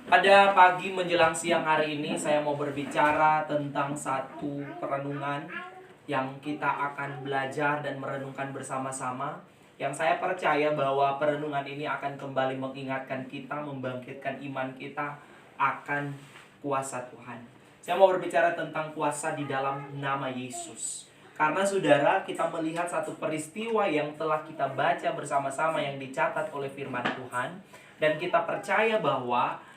Pada pagi menjelang siang hari ini saya mau berbicara tentang satu perenungan yang kita akan belajar dan merenungkan bersama-sama. Yang saya percaya bahwa perenungan ini akan kembali mengingatkan kita, membangkitkan iman kita akan kuasa Tuhan. Saya mau berbicara tentang kuasa di dalam nama Yesus. Karena saudara, kita melihat satu peristiwa yang telah kita baca bersama-sama yang dicatat oleh firman Tuhan. Dan kita percaya bahwa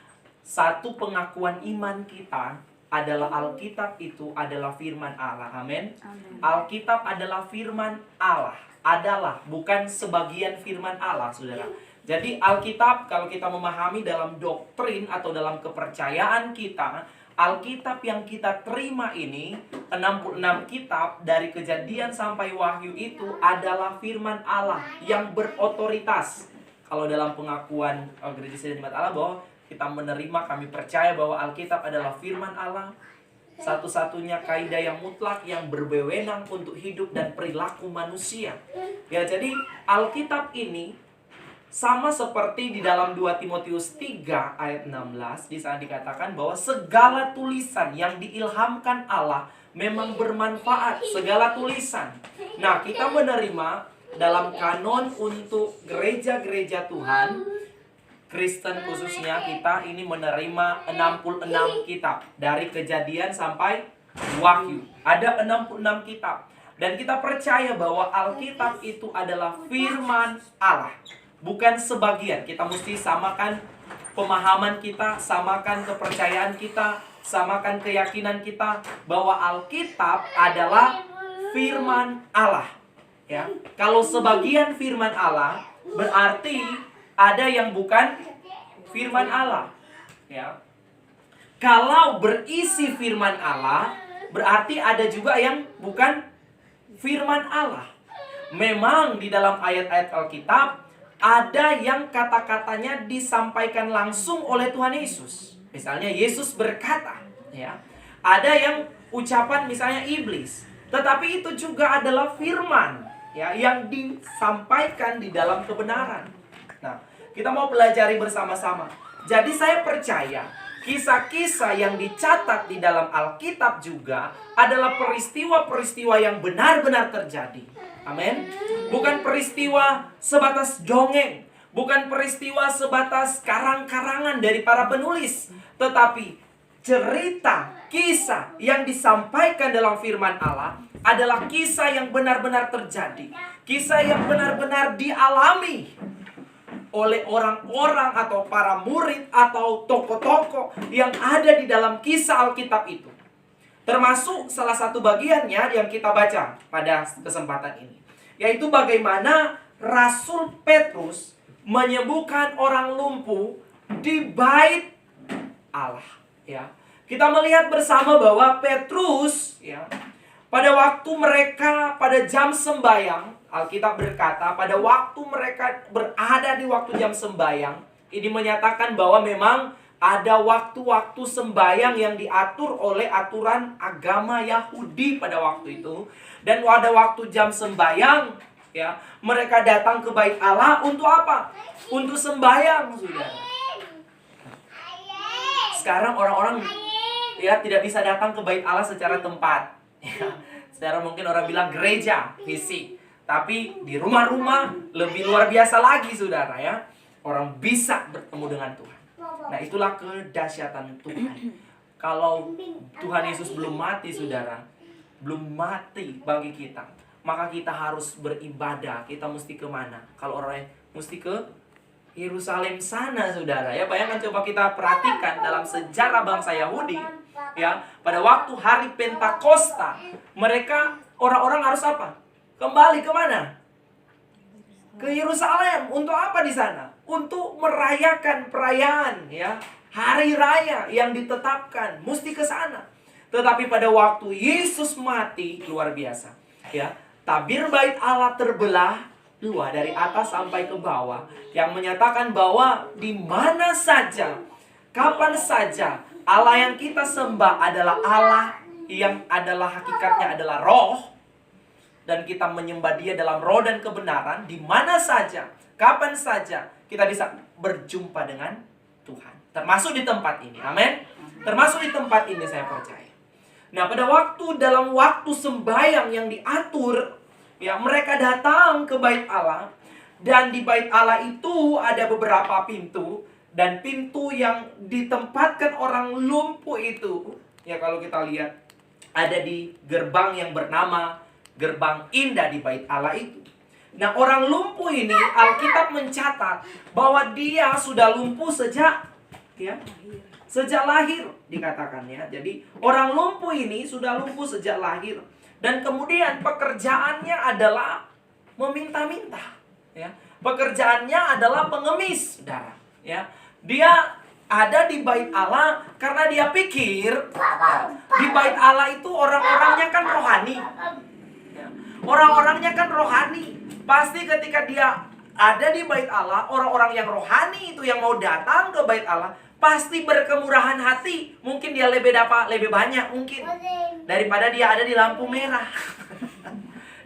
satu pengakuan iman kita adalah Alkitab itu adalah firman Allah. Amin. Alkitab adalah firman Allah. Adalah, bukan sebagian firman Allah, saudara. Jadi Alkitab, kalau kita memahami dalam doktrin atau dalam kepercayaan kita, Alkitab yang kita terima ini, 66 kitab dari Kejadian sampai Wahyu itu adalah firman Allah yang berotoritas. Kalau dalam pengakuan Gereja Sejati Allah bahwa kita menerima, kami percaya bahwa Alkitab adalah firman Allah, satu-satunya kaidah yang mutlak yang berwenang untuk hidup dan perilaku manusia. Ya, jadi Alkitab ini sama seperti di dalam 2 Timotius 3 ayat 16, di sana dikatakan bahwa segala tulisan yang diilhamkan Allah memang bermanfaat, segala tulisan. Nah, kita menerima dalam kanon untuk gereja-gereja Tuhan Kristen khususnya, kita ini menerima 66 kitab dari Kejadian sampai Wahyu. Ada 66 kitab. Dan kita percaya bahwa Alkitab itu adalah firman Allah, bukan sebagian. Kita mesti samakan pemahaman kita, samakan kepercayaan kita, samakan keyakinan kita bahwa Alkitab adalah firman Allah. Ya, kalau sebagian firman Allah berarti ada yang bukan firman Allah. Ya. Kalau berisi firman Allah, berarti ada juga yang bukan firman Allah. Memang di dalam ayat-ayat Alkitab ada yang kata-katanya disampaikan langsung oleh Tuhan Yesus. Misalnya Yesus berkata, ya. Ada yang ucapan misalnya iblis, tetapi itu juga adalah firman, ya, yang disampaikan di dalam kebenaran. Nah, kita mau pelajari bersama-sama. Jadi saya percaya kisah-kisah yang dicatat di dalam Alkitab juga adalah peristiwa-peristiwa yang benar-benar terjadi. Amin. Bukan peristiwa sebatas dongeng, bukan peristiwa sebatas karang-karangan dari para penulis, tetapi cerita, kisah yang disampaikan dalam firman Allah adalah kisah yang benar-benar terjadi. Kisah yang benar-benar dialami oleh orang-orang atau para murid atau tokoh-tokoh yang ada di dalam kisah Alkitab itu. Termasuk salah satu bagiannya yang kita baca pada kesempatan ini, yaitu bagaimana Rasul Petrus menyembuhkan orang lumpuh di bait Allah. Ya, kita melihat bersama bahwa Petrus, ya, pada waktu mereka pada jam sembahyang, Alkitab berkata pada waktu mereka berada di waktu jam sembahyang, ini menyatakan bahwa memang ada waktu-waktu sembahyang yang diatur oleh aturan agama Yahudi pada waktu itu. Dan pada waktu jam sembahyang, ya, mereka datang ke bait Allah untuk apa? Untuk sembahyang, saudara. Sekarang orang-orang, ya, tidak bisa datang ke bait Allah secara tempat. Ya, secara mungkin orang bilang gereja fisik. Tapi di rumah-rumah lebih luar biasa lagi, saudara, ya. Orang bisa bertemu dengan Tuhan. Nah, itulah kedahsyatan Tuhan. Kalau Tuhan Yesus belum mati, saudara, belum mati bagi kita, maka kita harus beribadah. Kita mesti kemana? Kalau orang mesti ke Yerusalem sana, saudara, ya. Bayangkan, coba kita perhatikan dalam sejarah bangsa Yahudi, ya. Pada waktu hari Pentakosta, mereka, orang-orang harus apa? Kembali kemana? Ke Yerusalem. Untuk apa di sana? Untuk merayakan perayaan, ya, hari raya yang ditetapkan. Mesti ke sana. Tetapi pada waktu Yesus mati, luar biasa, ya. Tabir bait Allah terbelah dua dari atas sampai ke bawah, yang menyatakan bahwa di mana saja, kapan saja, Allah yang kita sembah adalah Allah yang adalah hakikatnya adalah roh. Dan kita menyembah Dia dalam roh dan kebenaran. Di mana saja, kapan saja kita bisa berjumpa dengan Tuhan. Termasuk di tempat ini. Amin. Termasuk di tempat ini saya percaya. Nah, pada dalam waktu sembahyang yang diatur, ya, mereka datang ke bait Allah. Dan di bait Allah itu ada beberapa pintu. Dan pintu yang ditempatkan orang lumpuh itu, ya kalau kita lihat, ada di gerbang yang bernama Gerbang Indah di bait Allah itu. Nah, orang lumpuh ini, Alkitab mencatat bahwa dia sudah lumpuh sejak lahir dikatakannya. Jadi orang lumpuh ini sudah lumpuh sejak lahir. Dan kemudian pekerjaannya adalah meminta-minta. Ya. Pekerjaannya adalah pengemis, saudara. Ya. Dia ada di bait Allah karena dia pikir di bait Allah itu orang-orangnya kan rohani. Ya. Orang-orangnya kan rohani. Pasti ketika dia ada di bait Allah, orang-orang yang rohani itu yang mau datang ke bait Allah pasti berkemurahan hati. Mungkin dia lebih banyak mungkin daripada dia ada di lampu merah.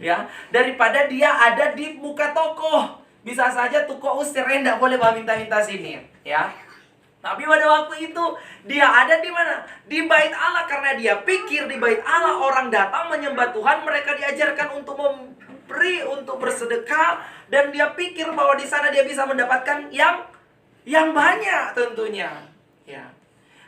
Ya, daripada dia ada di muka toko. Bisa saja toko usir, tidak boleh minta-minta sini, ya. Tapi pada waktu itu dia ada di mana? Di bait Allah, karena dia pikir di bait Allah orang datang menyembah Tuhan, mereka diajarkan untuk memberi, untuk bersedekah, dan dia pikir bahwa di sana dia bisa mendapatkan yang banyak tentunya, ya.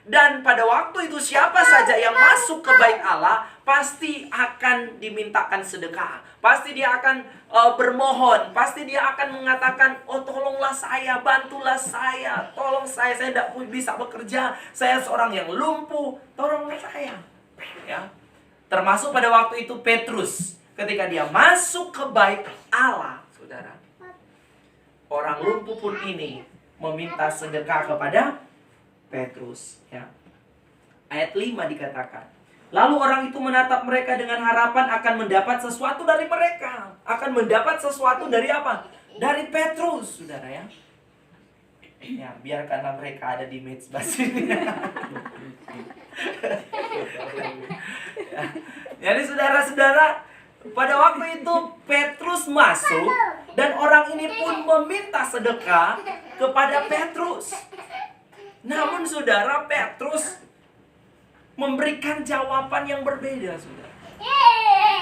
Dan pada waktu itu siapa saja yang masuk ke bait Allah pasti akan dimintakan sedekah. Pasti dia akan bermohon. Pasti dia akan mengatakan, oh tolonglah saya, bantulah saya. Tolong saya tidak bisa bekerja. Saya seorang yang lumpuh, tolonglah saya. Ya. Termasuk pada waktu itu Petrus. Ketika dia masuk ke bait Allah, saudara. Orang lumpuh pun ini meminta sedekah kepada Petrus, ya. Ayat 5 dikatakan, lalu orang itu menatap mereka dengan harapan akan mendapat sesuatu dari mereka. Akan mendapat sesuatu dari apa? Dari Petrus, saudara, ya. Ya, biarkanlah mereka ada di mezbah sini. Jadi saudara-saudara, pada waktu itu Petrus masuk dan orang ini pun meminta sedekah kepada Petrus. Namun saudara, Petrus memberikan jawaban yang berbeda, saudara.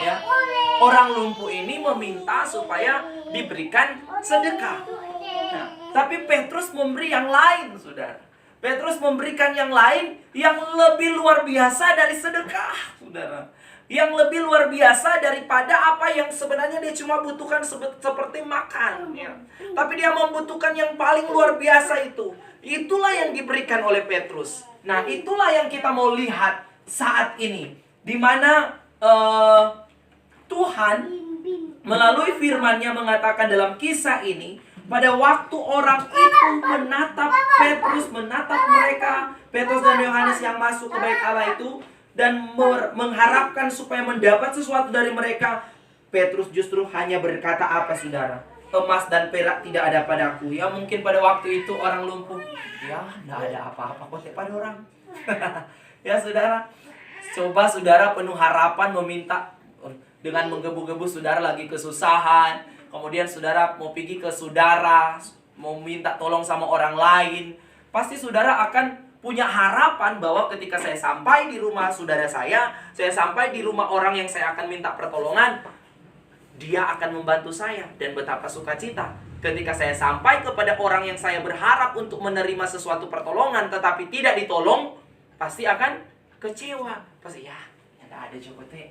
Ya. Orang lumpuh ini meminta supaya diberikan sedekah. Nah, tapi Petrus memberi yang lain, saudara. Petrus memberikan yang lain yang lebih luar biasa dari sedekah, saudara. Yang lebih luar biasa daripada apa yang sebenarnya dia cuma butuhkan seperti makan, ya. Tapi dia membutuhkan yang paling luar biasa itu. Itulah yang diberikan oleh Petrus. Nah, itulah yang kita mau lihat saat ini. Di mana Tuhan melalui firman-Nya mengatakan dalam kisah ini, pada waktu orang itu menatap Petrus, menatap mereka, Petrus dan Yohanes yang masuk ke bait Allah itu, dan mengharapkan supaya mendapat sesuatu dari mereka, Petrus justru hanya berkata apa, saudara? Emas dan perak tidak ada padaku. Ya, mungkin pada waktu itu orang lumpuh, ya tidak ada apa-apa kok pada orang. Ya saudara, coba saudara penuh harapan meminta, dengan menggebu-gebu saudara lagi kesusahan, kemudian saudara mau pergi ke saudara, mau minta tolong sama orang lain, pasti saudara akan punya harapan bahwa ketika saya sampai di rumah saudara saya sampai di rumah orang yang saya akan minta pertolongan, dia akan membantu saya. Dan betapa sukacita ketika saya sampai kepada orang yang saya berharap untuk menerima sesuatu pertolongan tetapi tidak ditolong, pasti akan kecewa. Pasti ya ada coba teh.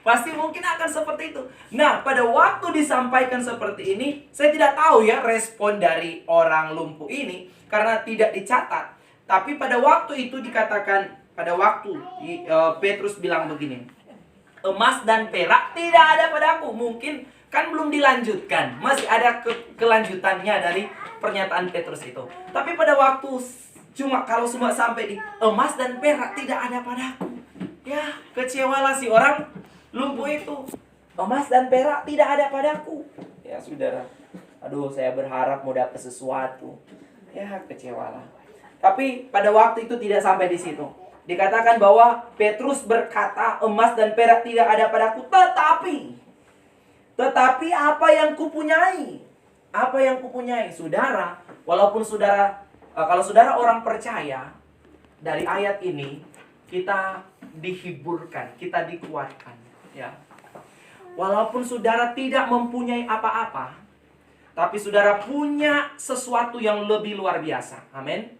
Pasti mungkin akan seperti itu. Nah, pada waktu disampaikan seperti ini, saya tidak tahu ya respon dari orang lumpuh ini karena tidak dicatat. Tapi pada waktu itu dikatakan, pada waktu Petrus bilang begini, emas dan perak tidak ada padaku. Mungkin kan belum dilanjutkan, masih ada kelanjutannya dari pernyataan Petrus itu. Tapi pada waktu kalau semua sampai di emas dan perak tidak ada padaku, ya kecewalah si orang lumpuh itu. Emas dan perak tidak ada padaku. Ya saudara, aduh saya berharap mau dapat sesuatu. Ya kecewalah. Tapi pada waktu itu tidak sampai di situ. Dikatakan bahwa Petrus berkata, emas dan perak tidak ada padaku, tetapi apa yang kupunyai? Apa yang kupunyai? Saudara, walaupun saudara Kalau saudara orang percaya, dari ayat ini kita dihiburkan, kita dikuatkan, ya. Walaupun saudara tidak mempunyai apa-apa, tapi saudara punya sesuatu yang lebih luar biasa. Amin.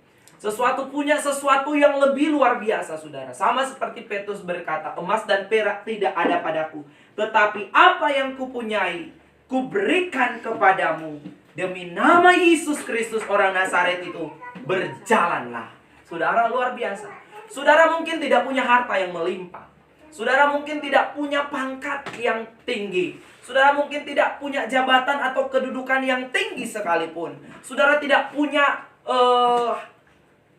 Punya sesuatu yang lebih luar biasa, saudara. Sama seperti Petrus berkata, emas dan perak tidak ada padaku, tetapi apa yang kupunyai, kuberikan kepadamu. Demi nama Yesus Kristus orang Nazaret itu, berjalanlah. Saudara, luar biasa. Saudara mungkin tidak punya harta yang melimpah. Saudara mungkin tidak punya pangkat yang tinggi. Saudara mungkin tidak punya jabatan atau kedudukan yang tinggi sekalipun. Saudara tidak punya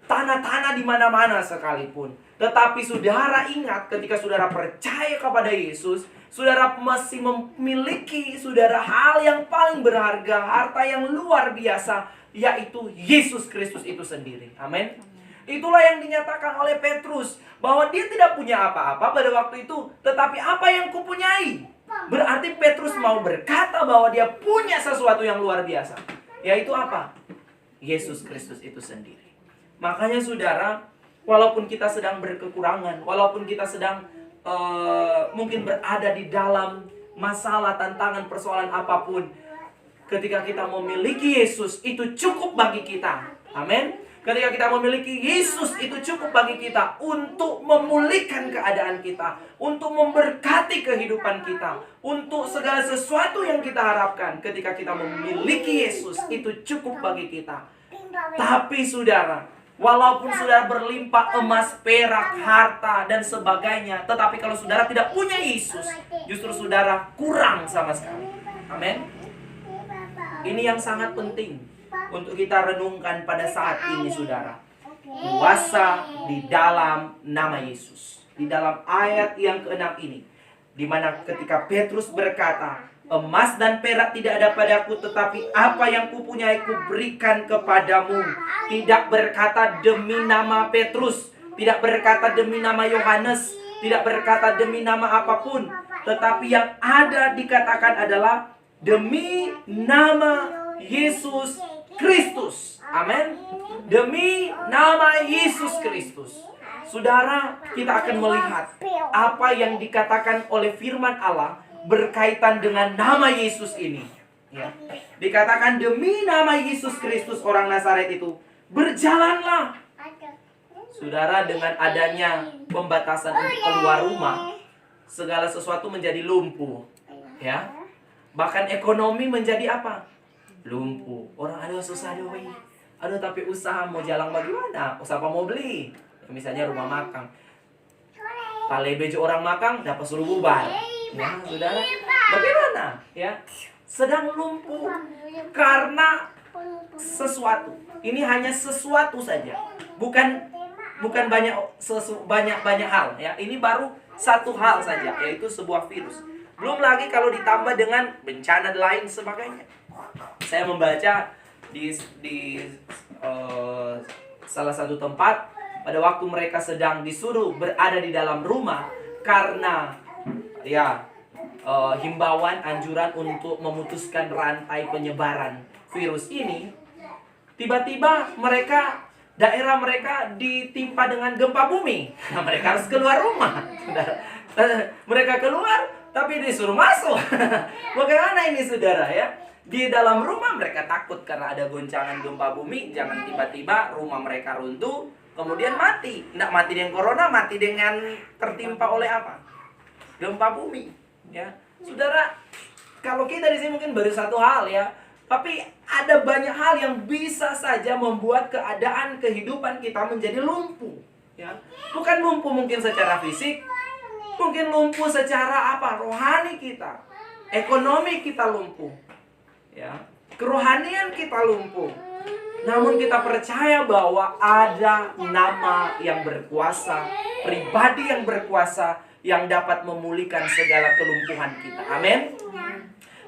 tanah-tanah di mana-mana sekalipun. Tetapi saudara ingat, ketika saudara percaya kepada Yesus, saudara masih memiliki saudara hal yang paling berharga, harta yang luar biasa, yaitu Yesus Kristus itu sendiri. Amin. Itulah yang dinyatakan oleh Petrus, bahwa dia tidak punya apa-apa pada waktu itu, tetapi apa yang kupunyai. Berarti Petrus mau berkata bahwa dia punya sesuatu yang luar biasa, yaitu apa? Yesus Kristus itu sendiri. Makanya saudara, walaupun kita sedang berkekurangan, walaupun kita sedang mungkin berada di dalam masalah, tantangan, persoalan apapun, ketika kita memiliki Yesus, itu cukup bagi kita. Amin. Ketika kita memiliki Yesus, itu cukup bagi kita untuk memulihkan keadaan kita, untuk memberkati kehidupan kita, untuk segala sesuatu yang kita harapkan. Ketika kita memiliki Yesus, itu cukup bagi kita. Tapi saudara, walaupun saudara berlimpah emas, perak, harta, dan sebagainya, tetapi kalau saudara tidak punya Yesus, justru saudara kurang sama sekali. Amin. Ini yang sangat penting untuk kita renungkan pada saat ini, saudara. Kuasa di dalam nama Yesus. Di dalam ayat yang ke-6 ini, di mana ketika Petrus berkata, emas dan perak tidak ada padaku, tetapi apa yang kupunyai kuberikan kepadamu. Tidak berkata demi nama Petrus, tidak berkata demi nama Yohanes, tidak berkata demi nama apapun, tetapi yang ada dikatakan adalah demi nama Yesus Kristus. Amin. Demi nama Yesus Kristus. Saudara, kita akan melihat apa yang dikatakan oleh firman Allah berkaitan dengan nama Yesus ini, ya. Dikatakan demi nama Yesus Kristus orang Nazaret itu, berjalanlah. Saudara, dengan adanya pembatasan untuk keluar rumah, segala sesuatu menjadi lumpuh, ya. Bahkan ekonomi menjadi apa? Lumpuh. Orang aduh susah doi. Aduh tapi usaha mau jalan bagaimana? Usaha apa mau beli? Misalnya rumah makan. Tale bejo orang makan dapat suruh bubar. Ya, saudara, bagaimana? Ya, sedang lumpuh karena sesuatu. Ini hanya sesuatu saja, bukan banyak hal. Ya, ini baru satu hal saja, yaitu sebuah virus. Belum lagi kalau ditambah dengan bencana lain sebagainya. Saya membaca di salah satu tempat pada waktu mereka sedang disuruh berada di dalam rumah karena himbauan, anjuran untuk memutuskan rantai penyebaran virus ini. Tiba-tiba daerah mereka ditimpa dengan gempa bumi. Nah, mereka harus keluar rumah. Mereka keluar, tapi disuruh masuk. Bagaimana ini, saudara, ya? Di dalam rumah mereka takut karena ada goncangan gempa bumi. Jangan tiba-tiba rumah mereka runtuh, kemudian mati. Tidak mati dengan corona, mati dengan tertimpa oleh apa? Gempa bumi, ya. Saudara, kalau kita di sini mungkin baru satu hal, ya. Tapi ada banyak hal yang bisa saja membuat keadaan kehidupan kita menjadi lumpuh, ya. Bukan lumpuh mungkin secara fisik, mungkin lumpuh secara apa? Rohani kita, ekonomi kita lumpuh, ya. Kerohanian kita lumpuh. Namun kita percaya bahwa ada nama yang berkuasa, pribadi yang berkuasa, yang dapat memulihkan segala kelumpuhan kita. Amin.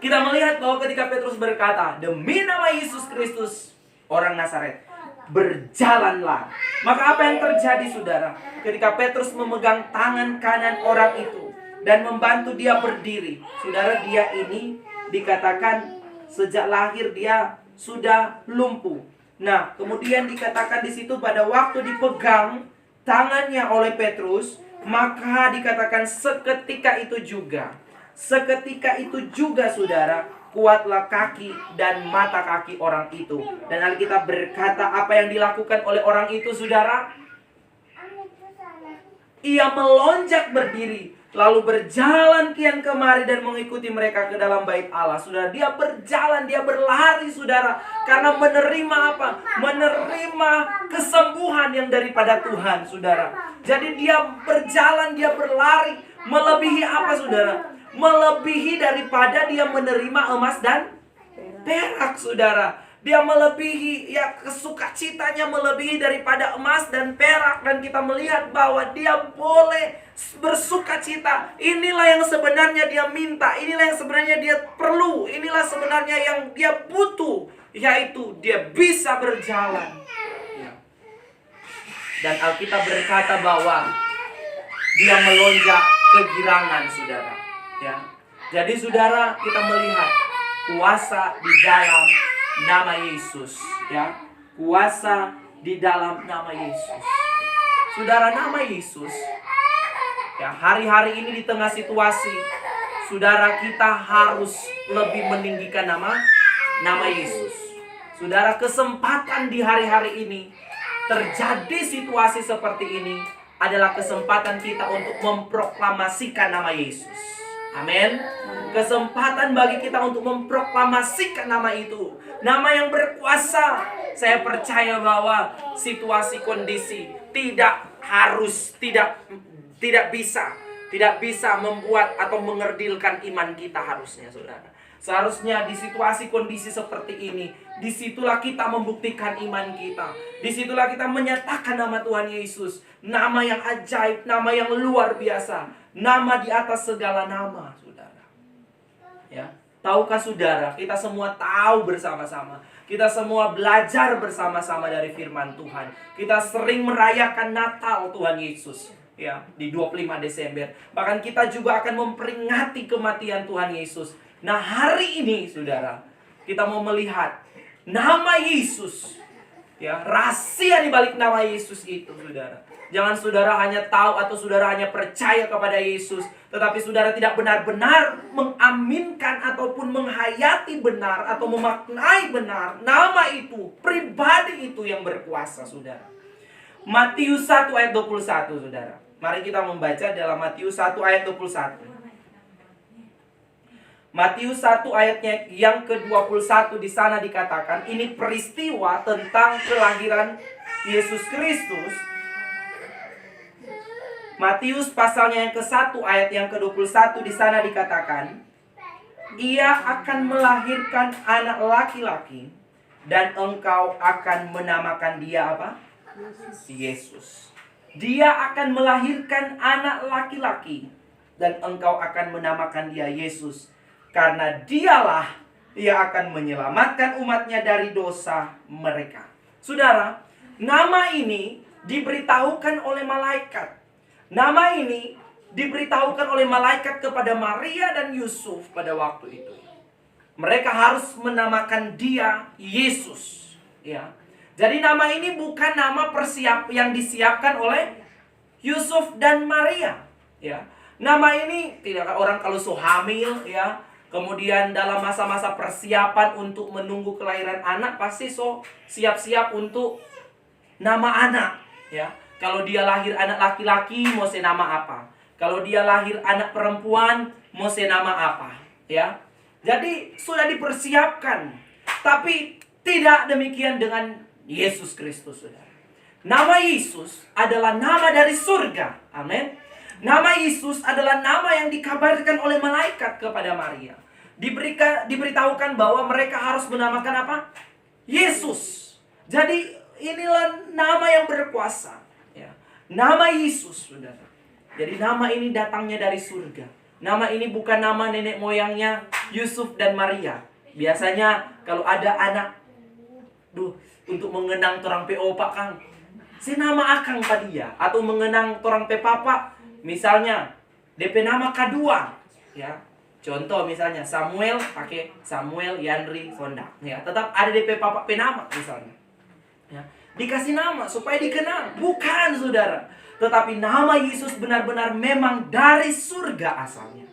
Kita melihat bahwa ketika Petrus berkata, demi nama Yesus Kristus orang Nazaret, berjalanlah. Maka apa yang terjadi, saudara? Ketika Petrus memegang tangan kanan orang itu dan membantu dia berdiri, saudara, dia ini dikatakan sejak lahir dia sudah lumpuh. Nah, kemudian dikatakan di situ pada waktu dipegang tangannya oleh Petrus, maka dikatakan seketika itu juga. Seketika itu juga, saudara, kuatlah kaki dan mata kaki orang itu. Dan Alkitab berkata apa yang dilakukan oleh orang itu, saudara? Ia melonjak berdiri, lalu berjalan kian kemari dan mengikuti mereka ke dalam bait Allah. Saudara, dia berjalan, dia berlari, saudara, karena menerima apa? Menerima kesembuhan yang daripada Tuhan, saudara. Jadi dia berjalan, dia berlari, melebihi apa, saudara? Melebihi daripada dia menerima emas dan perak, saudara. Dia melebihi, ya, kesukacitanya melebihi daripada emas dan perak. Dan kita melihat bahwa dia boleh bersukacita. Inilah yang sebenarnya dia minta. Inilah yang sebenarnya dia perlu. Inilah sebenarnya yang dia butuh, yaitu dia bisa berjalan. Ya. Dan Alkitab berkata bahwa dia melonjak kegirangan, saudara. Ya. Jadi saudara, kita melihat kuasa di dalam nama Yesus, ya. Kuasa di dalam nama Yesus. Saudara, nama Yesus, ya, hari-hari ini di tengah situasi, saudara, kita harus lebih meninggikan nama Yesus. Saudara, kesempatan di hari-hari ini terjadi situasi seperti ini adalah kesempatan kita untuk memproklamasikan nama Yesus. Amin. Kesempatan bagi kita untuk memproklamasikan nama itu. Nama yang berkuasa. Saya percaya bahwa situasi kondisi tidak bisa membuat atau mengerdilkan iman kita harusnya, saudara. Seharusnya di situasi kondisi seperti ini, disitulah kita membuktikan iman kita. Disitulah kita menyatakan nama Tuhan Yesus. Nama yang ajaib, nama yang luar biasa. Nama di atas segala nama, saudara. Ya, tahukah saudara, kita semua tahu bersama-sama. Kita semua belajar bersama-sama dari firman Tuhan. Kita sering merayakan Natal Tuhan Yesus, ya, di 25 Desember. Bahkan kita juga akan memperingati kematian Tuhan Yesus. Nah, hari ini, saudara, kita mau melihat nama Yesus. Ya, rahasia di balik nama Yesus itu, saudara. Jangan saudara hanya tahu atau saudara hanya percaya kepada Yesus, tetapi saudara tidak benar-benar mengaminkan ataupun menghayati benar atau memaknai benar nama itu, pribadi itu yang berkuasa, saudara. Matius 1 ayat 21, saudara. Mari kita membaca dalam Matius 1 ayat 21. Matius 1 ayatnya yang ke-21 di sana dikatakan, ini peristiwa tentang kelahiran Yesus Kristus. Matius pasalnya yang ke-1 ayat yang ke-21 di sana dikatakan, ia akan melahirkan anak laki-laki dan engkau akan menamakan dia apa? Yesus. Dia akan melahirkan anak laki-laki dan engkau akan menamakan dia Yesus, karena dialah ia akan menyelamatkan umatnya dari dosa mereka. Saudara, nama ini diberitahukan oleh malaikat. Nama ini diberitahukan oleh malaikat kepada Maria dan Yusuf pada waktu itu. Mereka harus menamakan dia Yesus, ya. Jadi nama ini bukan nama yang disiapkan oleh Yusuf dan Maria, ya. Nama ini tidak, orang kalau hamil, ya, kemudian dalam masa-masa persiapan untuk menunggu kelahiran anak, pasti siap-siap untuk nama anak, ya. Kalau dia lahir anak laki-laki, mau nama apa? Kalau dia lahir anak perempuan, mau nama apa? Ya. Jadi sudah dipersiapkan. Tapi tidak demikian dengan Yesus Kristus, saudara. Nama Yesus adalah nama dari surga. Amin. Nama Yesus adalah nama yang dikabarkan oleh malaikat kepada Maria. Diberitahukan bahwa mereka harus menamakan apa? Yesus. Jadi inilah nama yang berkuasa. Nama Yesus, saudara. Jadi nama ini datangnya dari surga. Nama ini bukan nama nenek moyangnya Yusuf dan Maria. Biasanya kalau ada anak, untuk mengenang torang pe opa kang, si nama akang pa dia. Atau mengenang torang pe papa, misalnya DP nama kedua, ya. Contoh misalnya Samuel, pakai Samuel Yandri Sondak, ya. Tetap ada DP papa pe nama misalnya. dikasih nama supaya dikenal. Bukan, saudara. Tetapi nama Yesus benar-benar memang dari surga asalnya.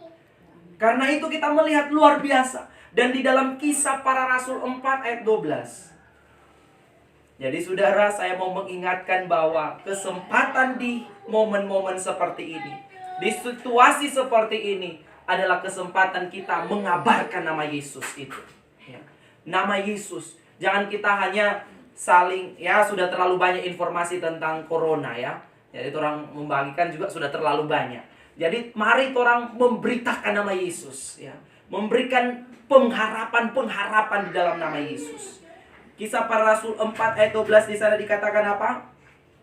Karena itu kita melihat luar biasa. Dan di dalam Kisah Para Rasul 4 ayat 12. Jadi saudara, saya mau mengingatkan bahwa kesempatan di momen-momen seperti ini, di situasi seperti ini, adalah kesempatan kita mengabarkan nama Yesus itu. Ya. Nama Yesus. Jangan kita hanya saling, ya sudah terlalu banyak informasi tentang corona ya. Jadi orang membagikan juga sudah terlalu banyak. Jadi mari orang memberitakan nama Yesus ya. Memberikan pengharapan di dalam nama Yesus. Kisah Para Rasul 4 ayat 12 di sana dikatakan apa?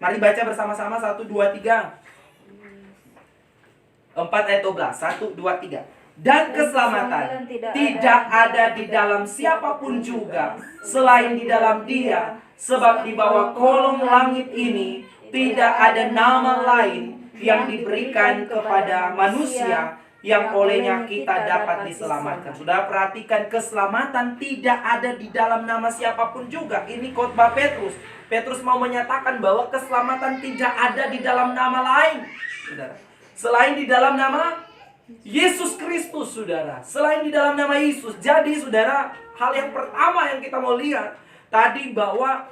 Mari baca bersama-sama 1 2 3. 4 ayat 12. 1 2 3. Dan keselamatan tidak ada di dalam siapapun juga selain di dalam Dia, sebab di bawah kolong langit ini tidak ada nama lain yang diberikan kepada manusia yang olehnya kita dapat diselamatkan. Sudah perhatikan, keselamatan tidak ada di dalam nama siapapun juga. Ini khotbah Petrus. Petrus mau menyatakan bahwa keselamatan tidak ada di dalam nama lain, saudara, selain di dalam nama Yesus Kristus, saudara. Selain di dalam nama Yesus. Jadi saudara, hal yang pertama yang kita mau lihat tadi bahwa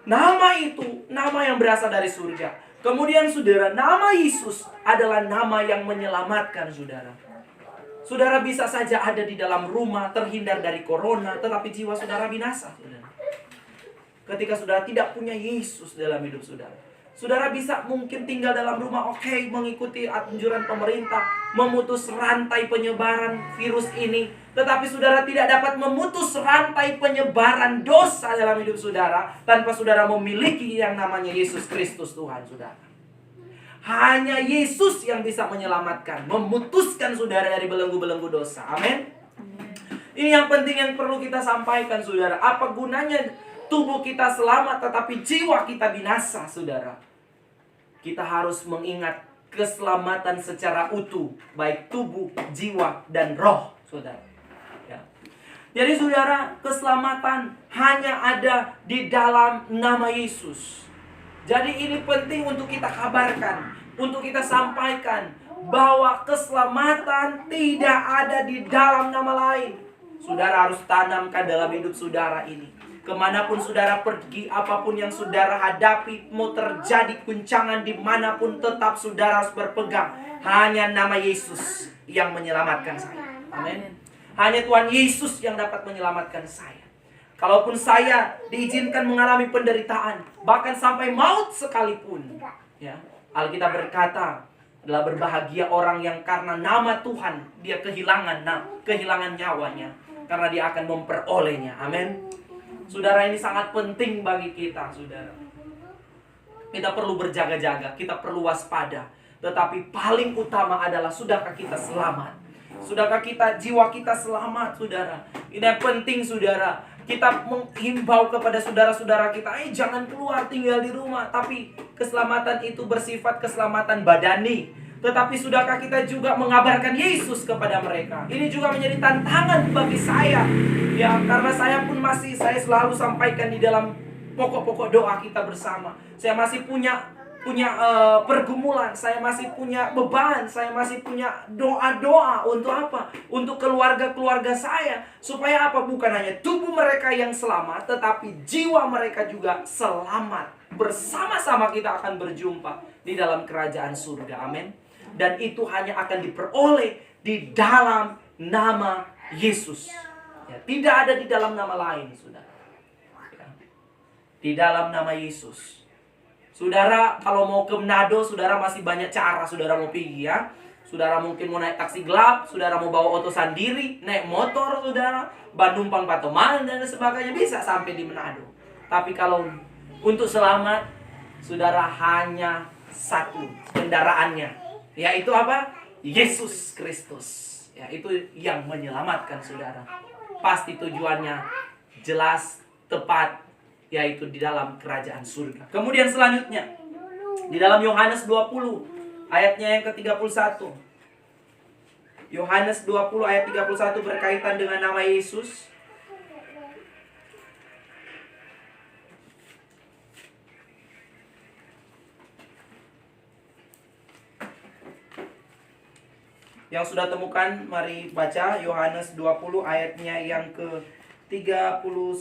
nama itu nama yang berasal dari surga. Kemudian saudara, nama Yesus adalah nama yang menyelamatkan, saudara. Saudara bisa saja ada di dalam rumah terhindar dari corona, tetapi jiwa saudara binasa, saudara. Ketika saudara tidak punya Yesus dalam hidup saudara. Saudara bisa mungkin tinggal dalam rumah, oke, mengikuti anjuran pemerintah, memutus rantai penyebaran virus ini. Tetapi saudara tidak dapat memutus rantai penyebaran dosa dalam hidup saudara tanpa saudara memiliki yang namanya Yesus Kristus Tuhan, saudara. Hanya Yesus yang bisa menyelamatkan, memutuskan saudara dari belenggu-belenggu dosa. Amin. Ini yang penting yang perlu kita sampaikan, saudara. Apa gunanya tubuh kita selamat tetapi jiwa kita binasa, saudara? Kita harus mengingat keselamatan secara utuh, baik tubuh, jiwa, dan roh, saudara. Ya. Jadi saudara, keselamatan hanya ada di dalam nama Yesus. Jadi ini penting untuk kita kabarkan, untuk kita sampaikan bahwa keselamatan tidak ada di dalam nama lain. Saudara harus tanamkan dalam hidup saudara ini. Kemanapun saudara pergi, apapun yang saudara hadapi, mau terjadi guncangan dimanapun, tetap saudara harus berpegang. Hanya nama Yesus yang menyelamatkan saya. Amin. Hanya Tuhan Yesus yang dapat menyelamatkan saya. Kalaupun saya diizinkan mengalami penderitaan, bahkan sampai maut sekalipun, ya, Alkitab berkata adalah berbahagia orang yang karena nama Tuhan dia kehilangan nyawanya, karena dia akan memperolehnya. Amin. Saudara, ini sangat penting bagi kita, saudara. Kita perlu berjaga-jaga, kita perlu waspada. Tetapi paling utama adalah, sudahkah kita selamat? Sudahkah jiwa kita selamat, saudara? Ini yang penting, saudara. Kita menghimbau kepada saudara-saudara kita, jangan keluar, tinggal di rumah. Tapi keselamatan itu bersifat keselamatan badani. Tetapi sudahkah kita juga mengabarkan Yesus kepada mereka? Ini juga menjadi tantangan bagi saya. Ya, karena saya selalu sampaikan di dalam pokok-pokok doa kita bersama. Saya masih punya pergumulan, saya masih punya beban, saya masih punya doa-doa untuk apa? Untuk keluarga-keluarga saya. Supaya apa? Bukan hanya tubuh mereka yang selamat, tetapi jiwa mereka juga selamat. Bersama-sama kita akan berjumpa di dalam kerajaan surga. Amin. Dan itu hanya akan diperoleh di dalam nama Yesus. Ya, tidak ada di dalam nama lain, saudara. Ya. Di dalam nama Yesus. Saudara, kalau mau ke Manado, saudara masih banyak cara saudara mau pergi, ya. Saudara mungkin mau naik taksi gelap, saudara mau bawa oto sendiri, naik motor, saudara, numpang patoman dan sebagainya, bisa sampai di Manado. Tapi kalau untuk selamat, saudara hanya satu kendaraannya, yaitu apa? Yesus Kristus. Ya, itu yang menyelamatkan saudara. Pasti tujuannya jelas, tepat, yaitu di dalam kerajaan surga. Kemudian selanjutnya, di dalam Yohanes 20, ayatnya yang ke-31. Yohanes 20 ayat 31 berkaitan dengan nama Yesus. Yang sudah temukan, mari baca Yohanes 20 ayatnya yang ke-31.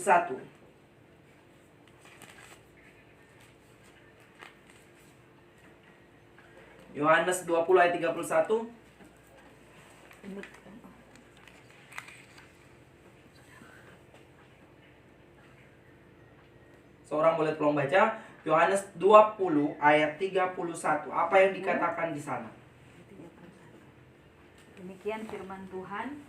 Yohanes 20 ayat 31. Seorang boleh tolong baca Yohanes 20 ayat 31. Apa yang dikatakan di sana? Demikian firman Tuhan.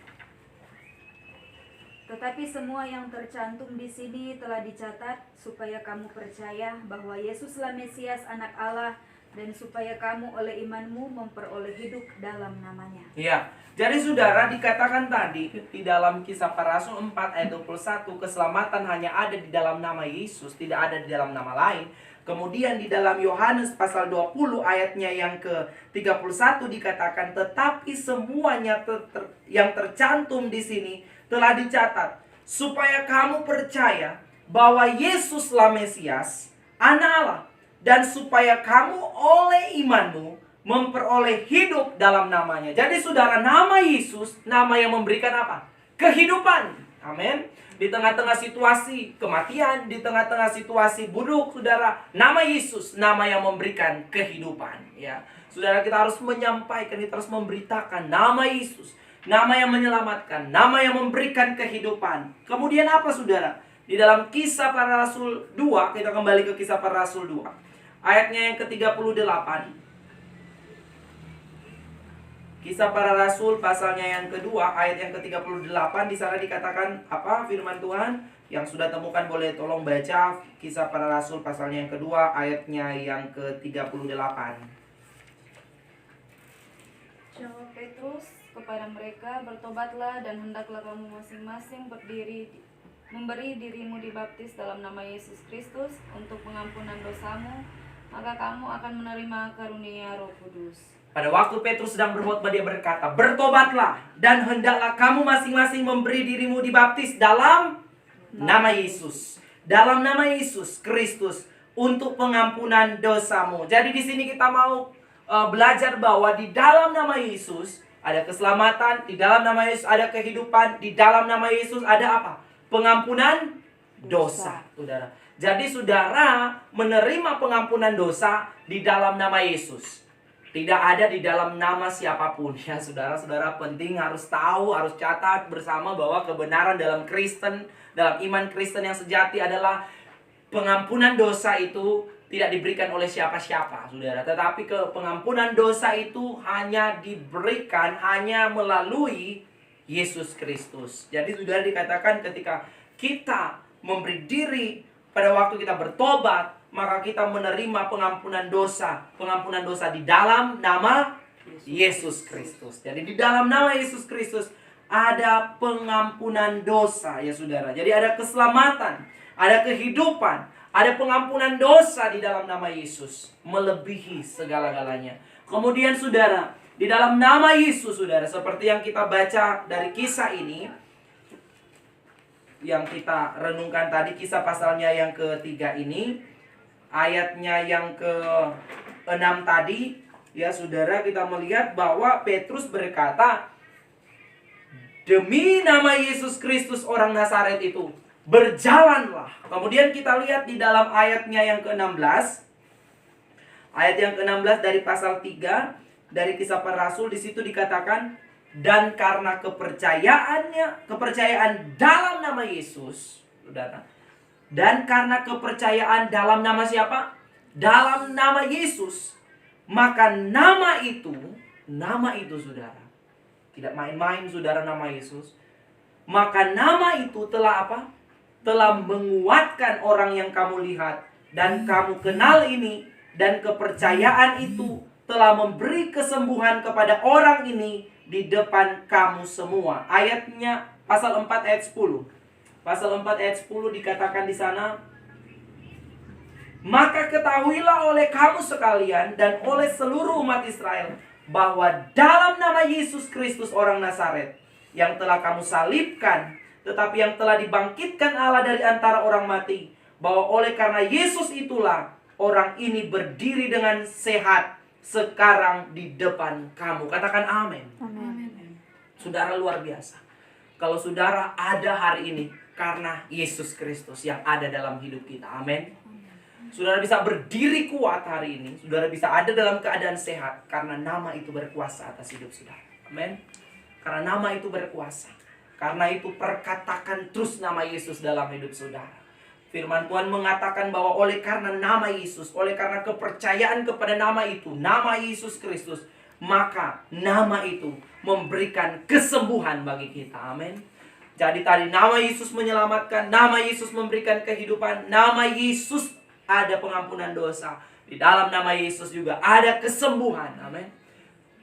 Tetapi semua yang tercantum di sini telah dicatat supaya kamu percaya bahwa Yesuslah Mesias Anak Allah, dan supaya kamu oleh imanmu memperoleh hidup dalam namanya. Ya, jadi saudara, dikatakan tadi di dalam Kisah Para Rasul 4 ayat 21, keselamatan hanya ada di dalam nama Yesus, tidak ada di dalam nama lain. Kemudian di dalam Yohanes pasal 20 ayatnya yang ke-31 dikatakan, tetapi semuanya yang tercantum di sini telah dicatat supaya kamu percaya bahwa Yesuslah Mesias, Anak Allah, dan supaya kamu oleh imanmu memperoleh hidup dalam namanya. Jadi saudara, nama Yesus, nama yang memberikan apa? Kehidupan. Amin. Di tengah-tengah situasi kematian, di tengah-tengah situasi buruk, saudara, nama Yesus, nama yang memberikan kehidupan. Ya, saudara, kita harus menyampaikan, kita harus memberitakan nama Yesus, nama yang menyelamatkan, nama yang memberikan kehidupan. Kemudian apa, saudara? Di dalam Kisah Para Rasul 2, kita kembali ke Kisah Para Rasul 2, ayatnya yang ke-38. Kisah Para Rasul pasalnya yang kedua ayat yang ke-38, di sana dikatakan apa firman Tuhan? Yang sudah temukan boleh tolong baca Kisah Para Rasul pasalnya yang kedua ayatnya yang ke-38. Jawab Petrus kepada mereka, bertobatlah dan hendaklah kamu masing-masing memberi dirimu dibaptis dalam nama Yesus Kristus untuk pengampunan dosamu, maka kamu akan menerima karunia Roh Kudus. Pada waktu Petrus sedang berkhotbah, dia berkata, bertobatlah dan hendaklah kamu masing-masing memberi dirimu dibaptis dalam nama Yesus, dalam nama Yesus Kristus untuk pengampunan dosamu. Jadi di sini kita mau belajar bahwa di dalam nama Yesus ada keselamatan, di dalam nama Yesus ada kehidupan, di dalam nama Yesus ada apa? Pengampunan dosa, saudara. Jadi saudara menerima pengampunan dosa di dalam nama Yesus. Tidak ada di dalam nama siapapun. Ya saudara-saudara, penting harus tahu, harus catat bersama bahwa kebenaran dalam Kristen, dalam iman Kristen yang sejati adalah pengampunan dosa itu tidak diberikan oleh siapa-siapa, saudara. Tetapi pengampunan dosa itu hanya diberikan hanya melalui Yesus Kristus. Jadi saudara, dikatakan ketika kita memberi diri pada waktu kita bertobat, maka kita menerima pengampunan dosa. Pengampunan dosa di dalam nama Yesus Kristus. Jadi di dalam nama Yesus Kristus ada pengampunan dosa, ya saudara. Jadi ada keselamatan, ada kehidupan, ada pengampunan dosa di dalam nama Yesus. Melebihi segala-galanya. Kemudian saudara, di dalam nama Yesus, saudara, seperti yang kita baca dari kisah ini, yang kita renungkan tadi, kisah pasalnya yang ketiga ini, ayatnya yang ke-6 tadi, ya saudara, kita melihat bahwa Petrus berkata, demi nama Yesus Kristus orang Nazaret itu, berjalanlah. Kemudian kita lihat di dalam ayatnya yang ke-16, ayat yang ke-16 dari pasal 3 dari Kisah Para Rasul, di situ dikatakan, dan karena kepercayaan dalam nama Yesus, saudara. Dan karena kepercayaan dalam nama siapa? Dalam nama Yesus. Maka nama itu saudara, tidak main-main saudara, nama Yesus. Maka nama itu telah apa? Telah menguatkan orang yang kamu lihat dan kamu kenal ini. Dan kepercayaan itu telah memberi kesembuhan kepada orang ini di depan kamu semua. Ayatnya pasal 4 ayat 10. Pasal 4 ayat 10 dikatakan di sana, maka ketahuilah oleh kamu sekalian dan oleh seluruh umat Israel bahwa dalam nama Yesus Kristus orang Nazaret yang telah kamu salibkan, tetapi yang telah dibangkitkan Allah dari antara orang mati, bahwa oleh karena Yesus itulah orang ini berdiri dengan sehat sekarang di depan kamu. Katakan amin. Amin. Saudara, luar biasa. Kalau saudara ada hari ini karena Yesus Kristus yang ada dalam hidup kita. Amin. Saudara bisa berdiri kuat hari ini. Saudara bisa ada dalam keadaan sehat karena nama itu berkuasa atas hidup saudara. Amin. Karena nama itu berkuasa. Karena itu perkatakan terus nama Yesus dalam hidup saudara. Firman Tuhan mengatakan bahwa oleh karena nama Yesus, oleh karena kepercayaan kepada nama itu, nama Yesus Kristus, maka nama itu memberikan kesembuhan bagi kita. Amin. Jadi tadi nama Yesus menyelamatkan, nama Yesus memberikan kehidupan, nama Yesus ada pengampunan dosa. Di dalam nama Yesus juga ada kesembuhan. Amin.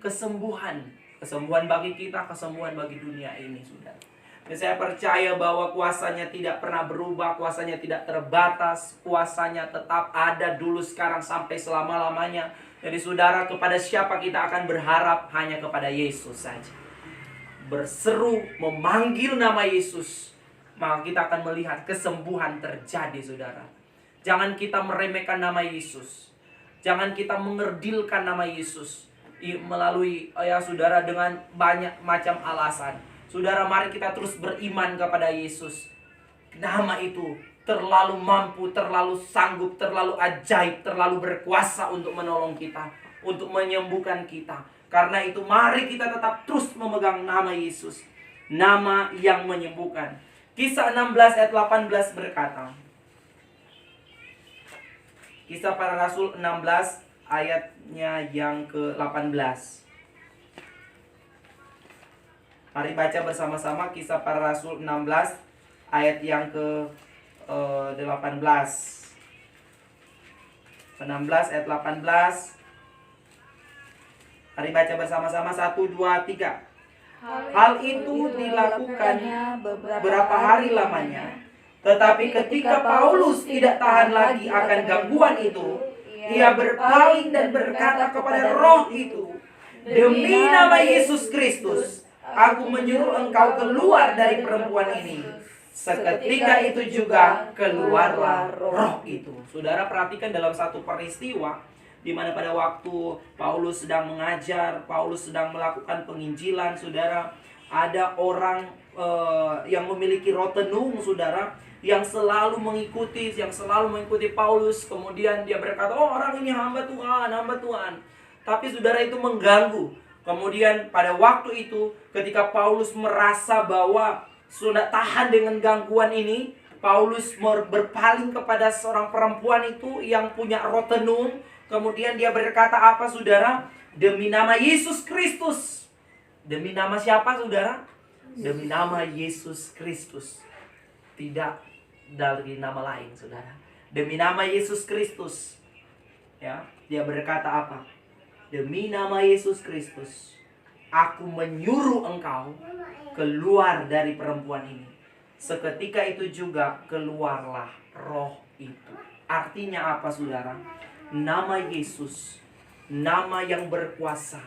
Kesembuhan. Kesembuhan bagi kita, kesembuhan bagi dunia ini, saudara. Dan saya percaya bahwa kuasanya tidak pernah berubah, kuasanya tidak terbatas, kuasanya tetap ada dulu, sekarang, sampai selama-lamanya. Jadi saudara, kepada siapa kita akan berharap? Hanya kepada Yesus saja. Berseru, memanggil nama Yesus, maka kita akan melihat kesembuhan terjadi, saudara. Jangan kita meremehkan nama Yesus. Jangan kita mengerdilkan nama Yesus melalui saudara dengan banyak macam alasan. Saudara, mari kita terus beriman kepada Yesus. Nama itu terlalu mampu, terlalu sanggup, terlalu ajaib, terlalu berkuasa untuk menolong kita, untuk menyembuhkan kita. Karena itu mari kita tetap terus memegang nama Yesus, nama yang menyembuhkan. Kisah 16 ayat 18 berkata, Kisah Para Rasul 16 ayatnya yang ke-18. Mari baca bersama-sama Kisah Para Rasul 16 ayat yang ke-18. 16 ayat 18. Mari baca bersama-sama 1, 2, 3. Hal itu dilakukannya beberapa hari lamanya. Tetapi ketika Paulus tidak tahan lagi akan gangguan itu, ia berpaling dan berkata kepada roh itu, "Demi nama Yesus Kristus, aku menyuruh engkau keluar dari perempuan ini." Seketika itu juga keluarlah roh itu. Saudara, perhatikan dalam satu peristiwa di mana pada waktu Paulus sedang mengajar, Paulus sedang melakukan penginjilan, saudara, ada orang yang memiliki roh tenung, saudara, yang selalu mengikuti Paulus. Kemudian dia berkata, "Oh, orang ini hamba Tuhan." Tapi saudara, itu mengganggu. Kemudian pada waktu itu ketika Paulus merasa bahwa sudah tahan dengan gangguan ini, Paulus berpaling kepada seorang perempuan itu yang punya roh tenung. Kemudian dia berkata apa, saudara? "Demi nama Yesus Kristus." Demi nama siapa, saudara? Demi nama Yesus Kristus. Tidak dari nama lain, saudara. Demi nama Yesus Kristus. Ya, dia berkata apa? "Demi nama Yesus Kristus, aku menyuruh engkau keluar dari perempuan ini." Seketika itu juga keluarlah roh itu. Artinya apa, saudara? Nama Yesus, nama yang berkuasa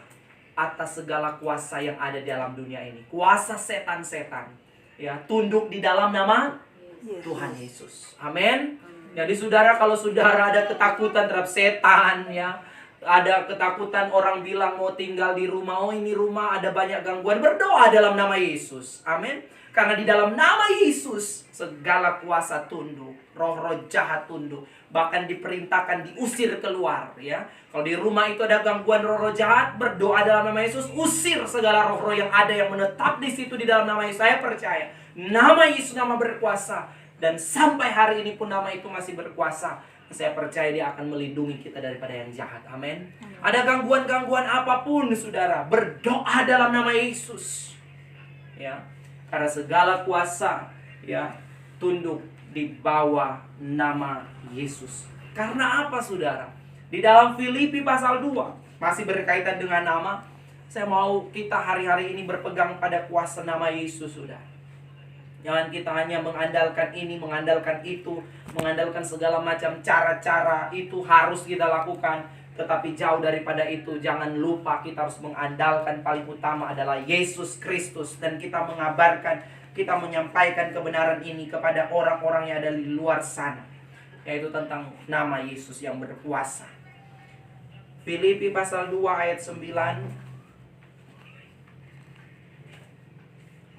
atas segala kuasa yang ada dalam dunia ini. Kuasa setan-setan, ya, tunduk di dalam nama Tuhan Yesus. Amin. Jadi saudara, kalau saudara ada ketakutan terhadap setan, ya, ada ketakutan orang bilang mau tinggal di rumah, oh ini rumah ada banyak gangguan, berdoa dalam nama Yesus. Amin. Karena di dalam nama Yesus segala kuasa tunduk, roh-roh jahat tunduk, bahkan diperintahkan diusir keluar, ya. Kalau di rumah itu ada gangguan roh-roh jahat, berdoa dalam nama Yesus, usir segala roh-roh yang ada yang menetap di situ di dalam nama Yesus. Saya percaya nama Yesus nama berkuasa, dan sampai hari ini pun nama itu masih berkuasa. Saya percaya dia akan melindungi kita daripada yang jahat. Amin. Ada gangguan-gangguan apapun, saudara, berdoa dalam nama Yesus, ya. Karena segala kuasa, ya, tunduk di bawah nama Yesus. Karena apa, saudara? Di dalam Filipi pasal 2, masih berkaitan dengan nama, saya mau kita hari-hari ini berpegang pada kuasa nama Yesus, saudara. Jangan kita hanya mengandalkan ini, mengandalkan itu, mengandalkan segala macam cara-cara itu harus kita lakukan. Tetapi jauh daripada itu, jangan lupa kita harus mengandalkan paling utama adalah Yesus Kristus. Dan kita mengabarkan, kita menyampaikan kebenaran ini kepada orang-orang yang ada di luar sana, yaitu tentang nama Yesus yang berkuasa. Filipi pasal 2 ayat 9.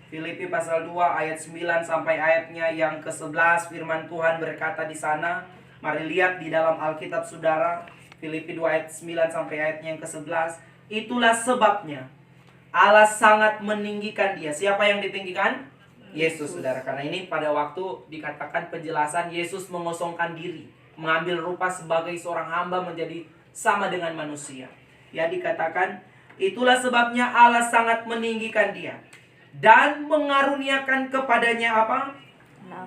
Filipi pasal 2 ayat 9 sampai ayatnya yang ke-11, firman Tuhan berkata di sana. Mari lihat di dalam Alkitab saudara. Filipi 2 ayat 9 sampai ayatnya yang ke-11. Itulah sebabnya Allah sangat meninggikan dia. Siapa yang ditinggikan? Yesus, saudara. Karena ini pada waktu dikatakan penjelasan Yesus mengosongkan diri, mengambil rupa sebagai seorang hamba menjadi sama dengan manusia. Ya, dikatakan itulah sebabnya Allah sangat meninggikan dia dan mengaruniakan kepadanya apa?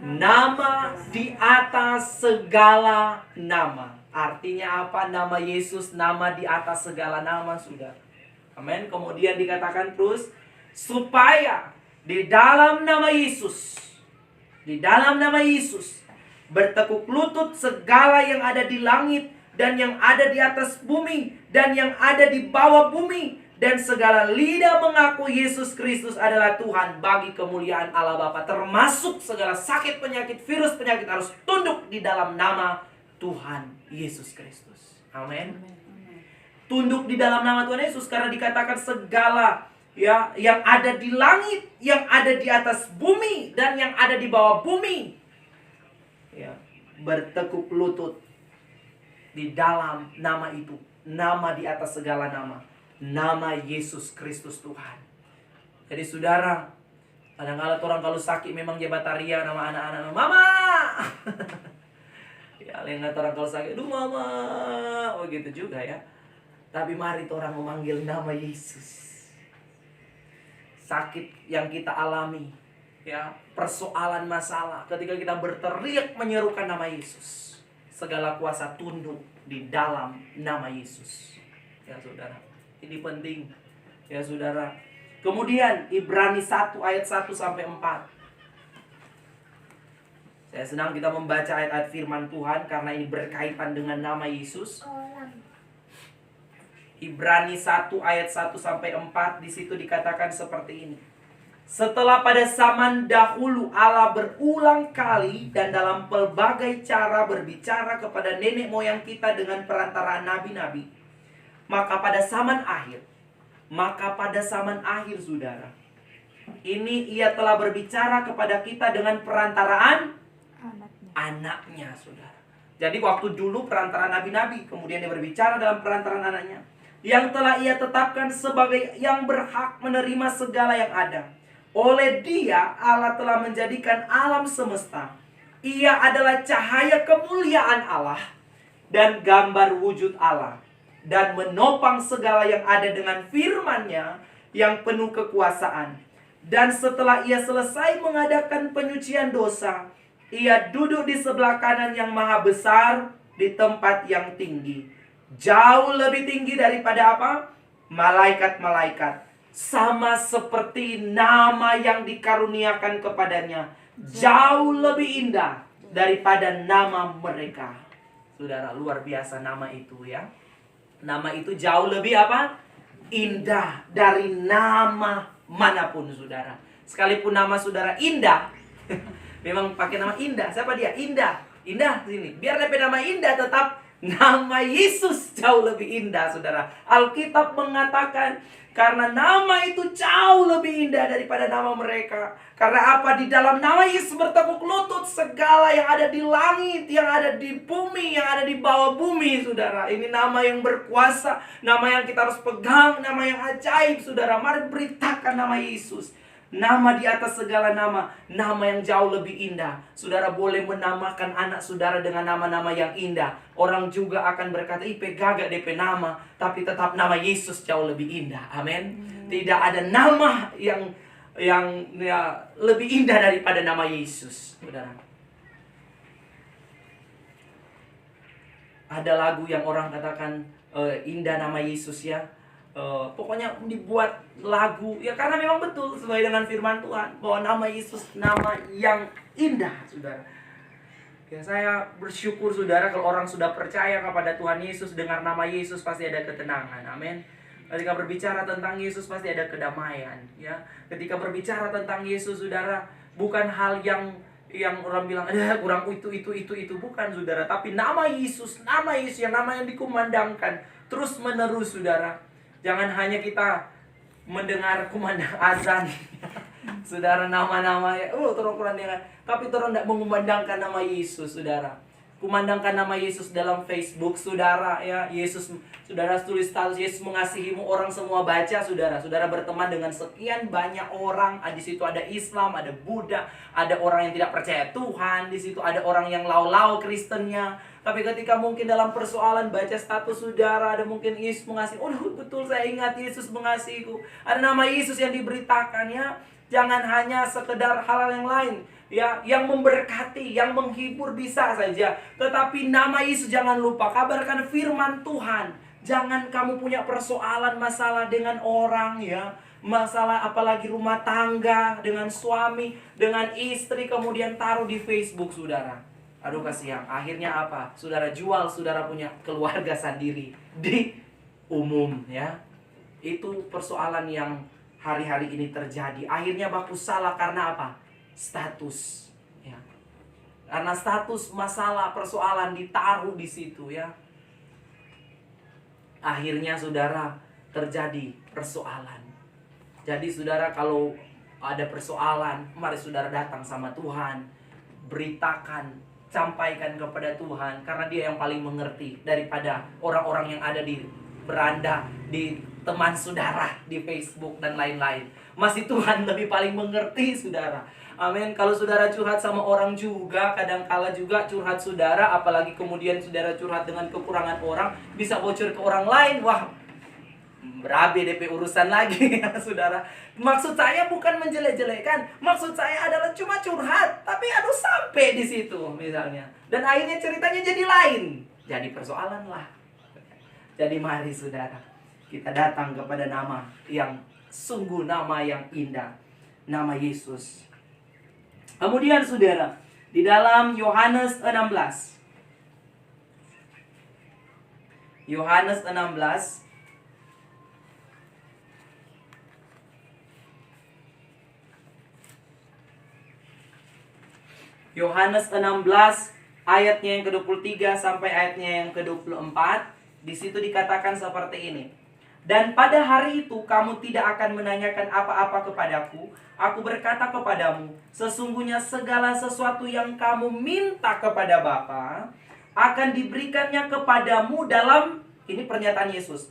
Nama di atas segala nama. Artinya apa? Nama Yesus, nama di atas segala nama, sudah. Amin. Kemudian dikatakan terus, supaya di dalam nama Yesus, bertekuk lutut segala yang ada di langit dan yang ada di atas bumi dan yang ada di bawah bumi, dan segala lidah mengaku Yesus Kristus adalah Tuhan bagi kemuliaan Allah Bapa. Termasuk segala sakit, penyakit, virus, penyakit harus tunduk di dalam nama Tuhan Yesus Kristus. Amin. Tunduk di dalam nama Tuhan Yesus, karena dikatakan segala ya yang ada di langit, yang ada di atas bumi dan yang ada di bawah bumi, ya, bertekuk lutut di dalam nama itu, nama di atas segala nama, nama Yesus Kristus Tuhan. Jadi saudara, kadang-kadang orang kalau sakit memang dia bataria nama anak-anak, mama. Ya, lihat orang kalau sakit, aduh mama, begitu juga ya. Tapi mari orang memanggil nama Yesus. Sakit yang kita alami, ya, persoalan masalah, ketika kita berteriak menyerukan nama Yesus, segala kuasa tunduk di dalam nama Yesus. Ya saudara, ini penting, ya saudara. Kemudian Ibrani 1 ayat 1 sampai 4. Saya senang kita membaca ayat-ayat firman Tuhan karena ini berkaitan dengan nama Yesus. Ibrani 1 ayat 1 sampai 4, di situ dikatakan seperti ini. Setelah pada zaman dahulu Allah berulang kali dan dalam pelbagai cara berbicara kepada nenek moyang kita dengan perantaraan nabi-nabi, maka pada zaman akhir saudara, ini ia telah berbicara kepada kita dengan perantaraan anaknya, saudara. Jadi waktu dulu perantaraan nabi-nabi, kemudian dia berbicara dalam perantaraan anaknya, yang telah ia tetapkan sebagai yang berhak menerima segala yang ada. Oleh dia Allah telah menjadikan alam semesta. Ia adalah cahaya kemuliaan Allah dan gambar wujud Allah, dan menopang segala yang ada dengan firman-Nya yang penuh kekuasaan. Dan setelah ia selesai mengadakan penyucian dosa, ia duduk di sebelah kanan yang maha besar di tempat yang tinggi, jauh lebih tinggi daripada apa? Malaikat-malaikat. Sama seperti nama yang dikaruniakan kepadanya, jauh lebih indah daripada nama mereka. Saudara, luar biasa nama itu ya. Nama itu jauh lebih apa? Indah dari nama manapun, saudara. Sekalipun nama saudara indah, memang pakai nama indah. Siapa dia? Indah. Indah sini. Biar dapat nama indah, tetap nama Yesus jauh lebih indah, saudara. Alkitab mengatakan karena nama itu jauh lebih indah daripada nama mereka. Karena apa? Di dalam nama Yesus bertekuk lutut segala yang ada di langit, yang ada di bumi, yang ada di bawah bumi, saudara. Ini nama yang berkuasa, nama yang kita harus pegang, nama yang ajaib, saudara. Mari beritakan nama Yesus. Nama di atas segala nama, nama yang jauh lebih indah. Saudara boleh menamakan anak saudara dengan nama-nama yang indah. Orang juga akan berkata, ipe gagak DP nama, tapi tetap nama Yesus jauh lebih indah. Amin. Tidak ada nama yang ya, lebih indah daripada nama Yesus, saudara. Ada lagu yang orang katakan indah nama Yesus ya. Pokoknya dibuat lagu ya karena memang betul sesuai dengan firman Tuhan bahwa nama Yesus nama yang indah, saudara. Ya, saya bersyukur saudara kalau orang sudah percaya kepada Tuhan Yesus, dengar nama Yesus pasti ada ketenangan. Amin. Ketika berbicara tentang Yesus pasti ada kedamaian, ya. Ketika berbicara tentang Yesus, saudara, bukan hal yang yang orang bilang ada kurang itu bukan saudara, tapi nama Yesus yang nama yang dikumandangkan terus menerus saudara. Jangan hanya kita mendengar kumandang azan saudara, nama-nama ya terus kurang dengar, tapi terus tidak mengumandangkan nama Yesus saudara. Kumandangkan nama Yesus dalam Facebook saudara ya. Yesus, saudara tulis status Yesus mengasihimu, orang semua baca saudara. Saudara berteman dengan sekian banyak orang. Di situ ada Islam, ada Buddha, ada orang yang tidak percaya Tuhan, di situ ada orang yang lau-lau Kristennya. Tapi ketika mungkin dalam persoalan baca status saudara, ada mungkin Yesus mengasihi. Oh betul, saya ingat Yesus mengasihiku. Ada nama Yesus yang diberitakan ya. Jangan hanya sekedar hal-hal yang lain ya, yang memberkati, yang menghibur bisa saja, tetapi nama Yesus jangan lupa. Kabarkan firman Tuhan. Jangan kamu punya persoalan, masalah dengan orang ya, masalah apalagi rumah tangga, dengan suami, dengan istri, kemudian taruh di Facebook saudara. Aduh kasihan, akhirnya apa? Saudara jual saudara punya keluarga sendiri di umum ya. Itu persoalan yang hari-hari ini terjadi. Akhirnya baku salah karena apa? Status ya. Karena status, masalah, persoalan ditaruh di situ ya. Akhirnya saudara terjadi persoalan. Jadi saudara kalau ada persoalan, mari saudara datang sama Tuhan, beritakan, sampaikan kepada Tuhan, karena Dia yang paling mengerti daripada orang-orang yang ada di beranda, di teman saudara, di Facebook dan lain-lain. Masih Tuhan lebih paling mengerti saudara. Amin. Kalau saudara curhat sama orang juga, kadangkala juga curhat saudara, apalagi kemudian saudara curhat dengan kekurangan orang, bisa bocor ke orang lain. Wah, berabe DP urusan lagi ya saudara. Maksud saya bukan menjelek-jelekan, maksud saya adalah cuma curhat, tapi aduh sampai di situ misalnya. Dan akhirnya ceritanya jadi lain, jadi persoalan lah. Jadi mari saudara, kita datang kepada nama yang sungguh nama yang indah, nama Yesus. Kemudian saudara, di dalam Yohanes 16. Yohanes 16 Yohanes 16 ayatnya yang ke-23 sampai ayatnya yang ke-24. Di situ dikatakan seperti ini. Dan pada hari itu kamu tidak akan menanyakan apa-apa kepadaku. Aku berkata kepadamu, sesungguhnya segala sesuatu yang kamu minta kepada Bapa akan diberikannya kepadamu dalam, ini pernyataan Yesus,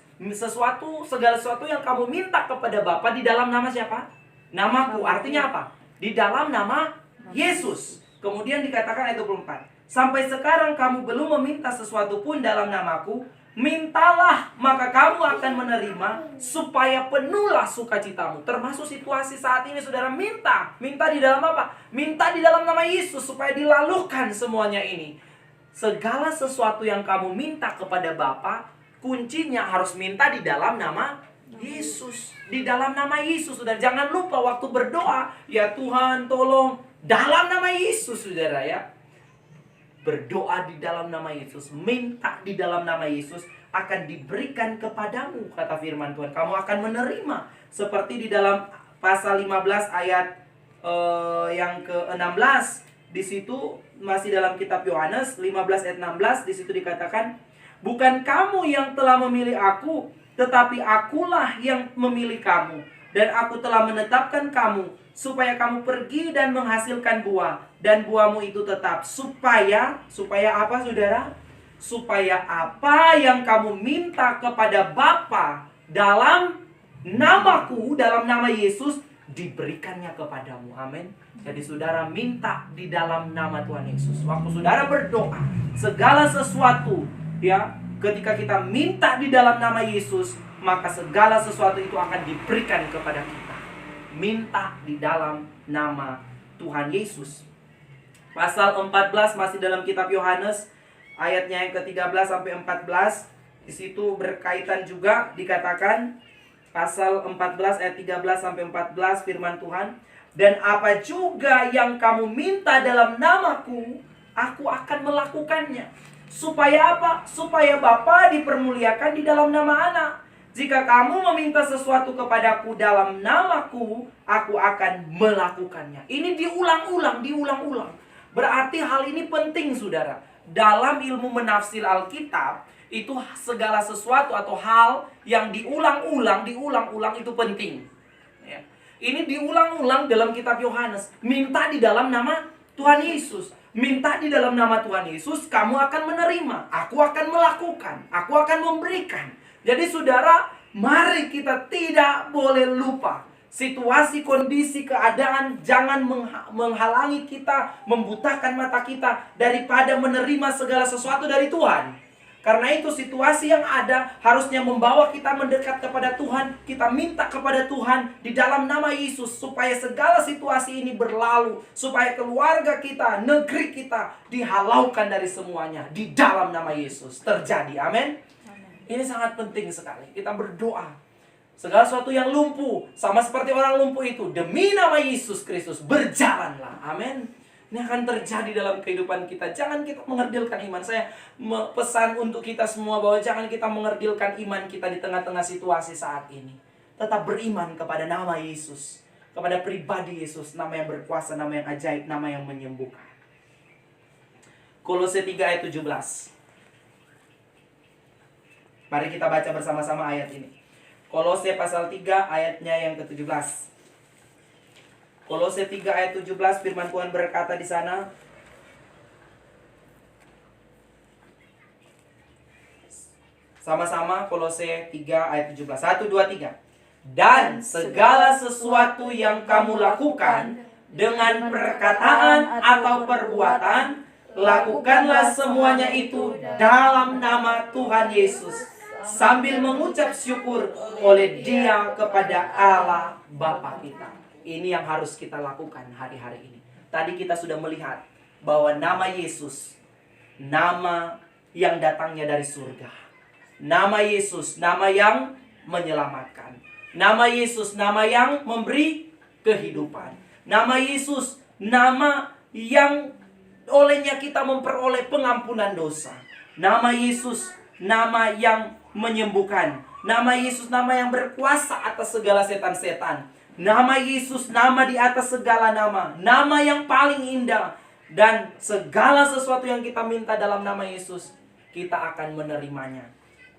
segala sesuatu yang kamu minta kepada Bapa di dalam nama siapa? Namaku. Artinya apa? Di dalam nama Yesus. Kemudian dikatakan ayat 24, sampai sekarang kamu belum meminta sesuatu pun dalam namaku. Mintalah, maka kamu akan menerima, supaya penuhlah sukacitamu. Termasuk situasi saat ini saudara, minta. Minta di dalam apa? Minta di dalam nama Yesus, supaya dilalukan semuanya ini. Segala sesuatu yang kamu minta kepada Bapa, kuncinya harus minta di dalam nama Yesus. Di dalam nama Yesus, saudara. Jangan lupa waktu berdoa, ya Tuhan tolong, dalam nama Yesus saudara ya. Berdoa di dalam nama Yesus, minta di dalam nama Yesus, akan diberikan kepadamu, kata firman Tuhan. Kamu akan menerima. Seperti di dalam pasal 15 ayat yang ke-16. Di situ masih dalam kitab Yohanes 15 ayat 16, di situ dikatakan, bukan kamu yang telah memilih aku, tetapi akulah yang memilih kamu. Dan aku telah menetapkan kamu supaya kamu pergi dan menghasilkan buah, dan buahmu itu tetap, supaya apa saudara? Supaya apa yang kamu minta kepada Bapa dalam namaku, dalam nama Yesus, diberikannya kepadamu. Amin. Jadi saudara minta di dalam nama Tuhan Yesus. Waktu saudara berdoa, segala sesuatu ya, ketika kita minta di dalam nama Yesus, maka segala sesuatu itu akan diberikan kepada kita. Minta di dalam nama Tuhan Yesus. Pasal 14 masih dalam kitab Yohanes, ayatnya yang ke-13 sampai 14. Di situ berkaitan juga, dikatakan pasal 14 ayat 13 sampai 14, firman Tuhan, dan apa juga yang kamu minta dalam namaku, aku akan melakukannya. Supaya apa? Supaya Bapa dipermuliakan di dalam nama Anak. Jika kamu meminta sesuatu kepadaku dalam namaku, aku akan melakukannya. Ini diulang-ulang. Berarti hal ini penting, saudara. Dalam ilmu menafsir Alkitab, itu segala sesuatu atau hal yang diulang-ulang itu penting. Ya. Ini diulang-ulang dalam kitab Yohanes. Minta di dalam nama Tuhan Yesus. Minta di dalam nama Tuhan Yesus, kamu akan menerima. Aku akan melakukan. Aku akan memberikan. Jadi saudara, mari kita tidak boleh lupa. Situasi, kondisi, keadaan jangan menghalangi kita, membutakan mata kita daripada menerima segala sesuatu dari Tuhan. Karena itu situasi yang ada harusnya membawa kita mendekat kepada Tuhan. Kita minta kepada Tuhan di dalam nama Yesus supaya segala situasi ini berlalu. Supaya keluarga kita, negeri kita dihalaukan dari semuanya. Di dalam nama Yesus terjadi. Amin. Ini sangat penting sekali. Kita berdoa. Segala sesuatu yang lumpuh, sama seperti orang lumpuh itu, demi nama Yesus Kristus, berjalanlah. Amin. Ini akan terjadi dalam kehidupan kita. Jangan kita mengerdilkan iman. Saya pesan untuk kita semua bahwa jangan kita mengerdilkan iman kita di tengah-tengah situasi saat ini. Tetap beriman kepada nama Yesus. Kepada pribadi Yesus. Nama yang berkuasa, nama yang ajaib, nama yang menyembuhkan. Kolose 3 ayat 17. Mari kita baca bersama-sama ayat ini. Kolose pasal 3 ayatnya yang ke-17. Kolose 3 ayat 17, firman Tuhan berkata di sana, sama-sama Kolose 3 ayat 17. 1, 2, 3. Dan segala sesuatu yang kamu lakukan dengan perkataan atau perbuatan, lakukanlah semuanya itu dalam nama Tuhan Yesus, sambil mengucap syukur oleh Dia kepada Allah Bapa kita. Ini yang harus kita lakukan hari-hari ini. Tadi kita sudah melihat bahwa nama Yesus, nama yang datangnya dari surga. Nama Yesus, nama yang menyelamatkan. Nama Yesus, nama yang memberi kehidupan. Nama Yesus, nama yang olehnya kita memperoleh pengampunan dosa. Nama Yesus, nama yang menyembuhkan. Nama Yesus, nama yang berkuasa atas segala setan-setan. Nama Yesus, nama di atas segala nama. Nama yang paling indah. Dan segala sesuatu yang kita minta dalam nama Yesus, kita akan menerimanya.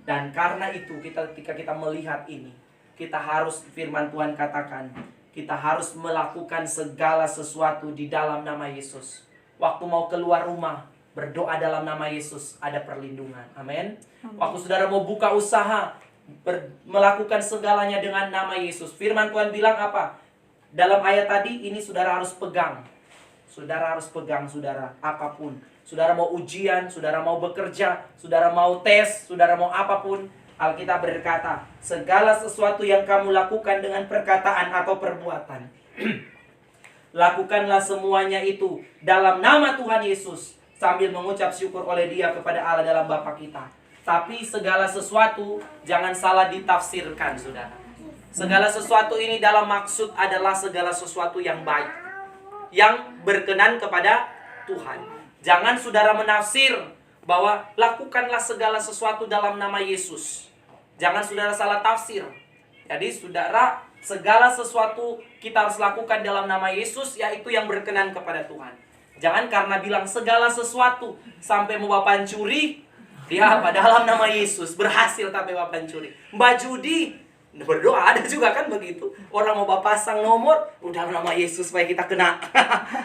Dan karena itu, ketika kita melihat ini, kita harus, firman Tuhan katakan, kita harus melakukan segala sesuatu di dalam nama Yesus. Waktu mau keluar rumah, berdoa dalam nama Yesus, ada perlindungan. Amin. Waktu saudara mau buka usaha, melakukan segalanya dengan nama Yesus. Firman Tuhan bilang apa? Dalam ayat tadi, ini saudara harus pegang. Saudara harus pegang, saudara, apapun. Saudara mau ujian, saudara mau bekerja, saudara mau tes, saudara mau apapun. Alkitab berkata, segala sesuatu yang kamu lakukan dengan perkataan atau perbuatan, lakukanlah semuanya itu dalam nama Tuhan Yesus, sambil mengucap syukur oleh Dia kepada Allah dalam Bapa kita. Tapi segala sesuatu jangan salah ditafsirkan, saudara. Segala sesuatu ini dalam maksud adalah segala sesuatu yang baik, yang berkenan kepada Tuhan. Jangan saudara menafsir bahwa lakukanlah segala sesuatu dalam nama Yesus. Jangan saudara salah tafsir. Jadi saudara, segala sesuatu kita harus lakukan dalam nama Yesus, yaitu yang berkenan kepada Tuhan. Jangan karena bilang segala sesuatu sampai mau bapak curi, ya apa dalam nama Yesus berhasil tapi bapak curi. Mbak Judi berdoa, ada juga kan begitu. Orang mau bapak pasang nomor, udah dalam nama Yesus supaya kita kena.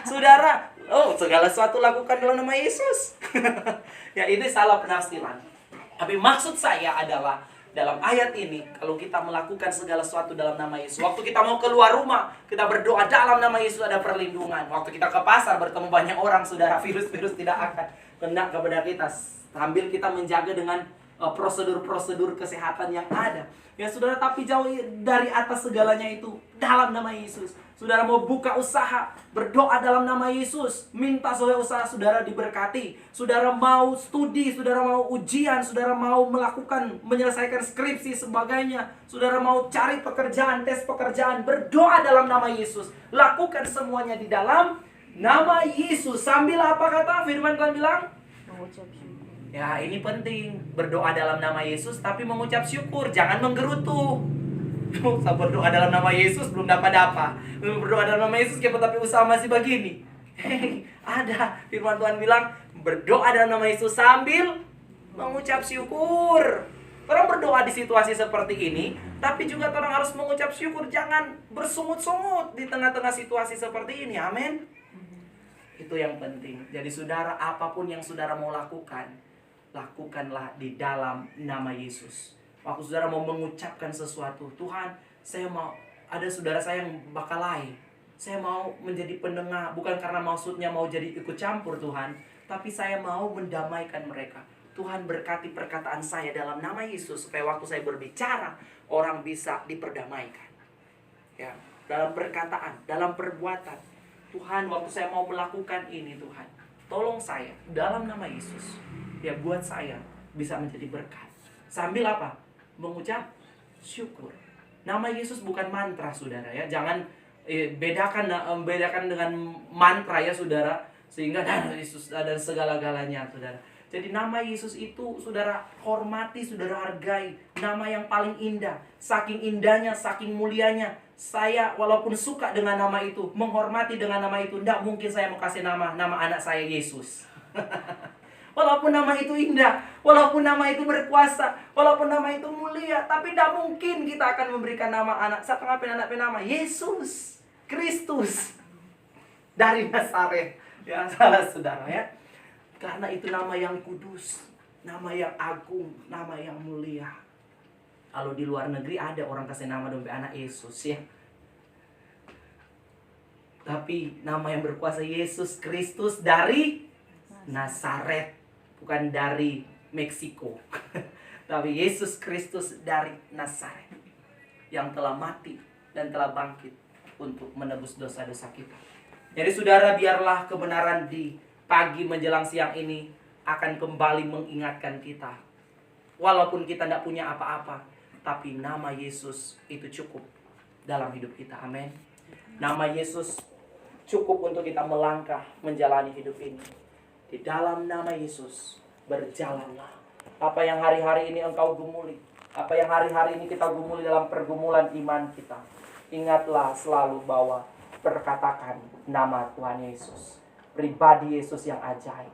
Saudara, segala sesuatu lakukan dalam nama Yesus. Ya ini salah penafsiran. Tapi maksud saya adalah dalam ayat ini, kalau kita melakukan segala sesuatu dalam nama Yesus, waktu kita mau keluar rumah, kita berdoa dalam nama Yesus, ada perlindungan. Waktu kita ke pasar bertemu banyak orang, saudara, virus-virus tidak akan kena kepada kita, sambil kita menjaga dengan prosedur-prosedur kesehatan yang ada. Ya saudara, tapi jauh dari atas segalanya itu dalam nama Yesus. Saudara mau buka usaha, berdoa dalam nama Yesus, minta supaya usaha saudara diberkati. Saudara mau studi, saudara mau ujian, saudara mau menyelesaikan skripsi sebagainya, saudara mau cari pekerjaan, tes pekerjaan, berdoa dalam nama Yesus. Lakukan semuanya di dalam nama Yesus. Sambil apa kata firman Tuhan bilang? Mengucap syukur. Ya ini penting, berdoa dalam nama Yesus tapi mengucap syukur, jangan menggerutu. Berdoa dalam nama Yesus belum dapat apa. Berdoa dalam nama Yesus tapi usaha masih begini. Ada. Firman Tuhan bilang, berdoa dalam nama Yesus sambil mengucap syukur. Orang berdoa di situasi seperti ini, tapi juga orang harus mengucap syukur. Jangan bersungut-sungut di tengah-tengah situasi seperti ini. Amin. Itu yang penting. Jadi saudara, apapun yang saudara mau lakukan, lakukanlah di dalam nama Yesus. Waktu saudara mau mengucapkan sesuatu, Tuhan, saya mau, ada saudara saya yang bakalai, saya mau menjadi pendengar, bukan karena maksudnya mau jadi ikut campur Tuhan, tapi saya mau mendamaikan mereka. Tuhan berkati perkataan saya dalam nama Yesus, supaya waktu saya berbicara, orang bisa diperdamaikan. Ya, dalam perkataan, dalam perbuatan. Tuhan, waktu saya mau melakukan ini, Tuhan, tolong saya dalam nama Yesus. Ya, buat saya bisa menjadi berkat. Sambil apa? Mengucap syukur. Nama Yesus bukan mantra, saudara ya. Jangan bedakan dengan mantra ya, saudara. Sehingga Yesus ada segala-galanya, saudara. Jadi nama Yesus itu saudara hormati, saudara hargai. Nama yang paling indah. Saking indahnya, saking mulianya. Saya walaupun suka dengan nama itu, menghormati dengan nama itu, tidak mungkin saya mau kasih nama anak saya Yesus. Walaupun nama itu indah, walaupun nama itu berkuasa, walaupun nama itu mulia, tapi tidak mungkin kita akan memberikan nama anak. Saya pengen anak nama Yesus Kristus dari Nazaret. Ya, salah saudara ya. Karena itu nama yang kudus, nama yang agung, nama yang mulia. Kalau di luar negeri ada orang kasih nama dompet anak Yesus ya. Tapi nama yang berkuasa Yesus Kristus dari Nazaret, bukan dari Meksiko. Tapi Yesus Kristus dari Nazaret, yang telah mati dan telah bangkit untuk menebus dosa-dosa kita. Jadi saudara, biarlah kebenaran di pagi menjelang siang ini akan kembali mengingatkan kita. Walaupun kita tidak punya apa-apa, tapi nama Yesus itu cukup dalam hidup kita. Amin. Nama Yesus cukup untuk kita melangkah menjalani hidup ini. Di dalam nama Yesus berjalanlah. Apa yang hari-hari ini engkau gumuli, apa yang hari-hari ini kita gumuli dalam pergumulan iman kita, ingatlah selalu bahwa perkatakan nama Tuhan Yesus, pribadi Yesus yang ajaib.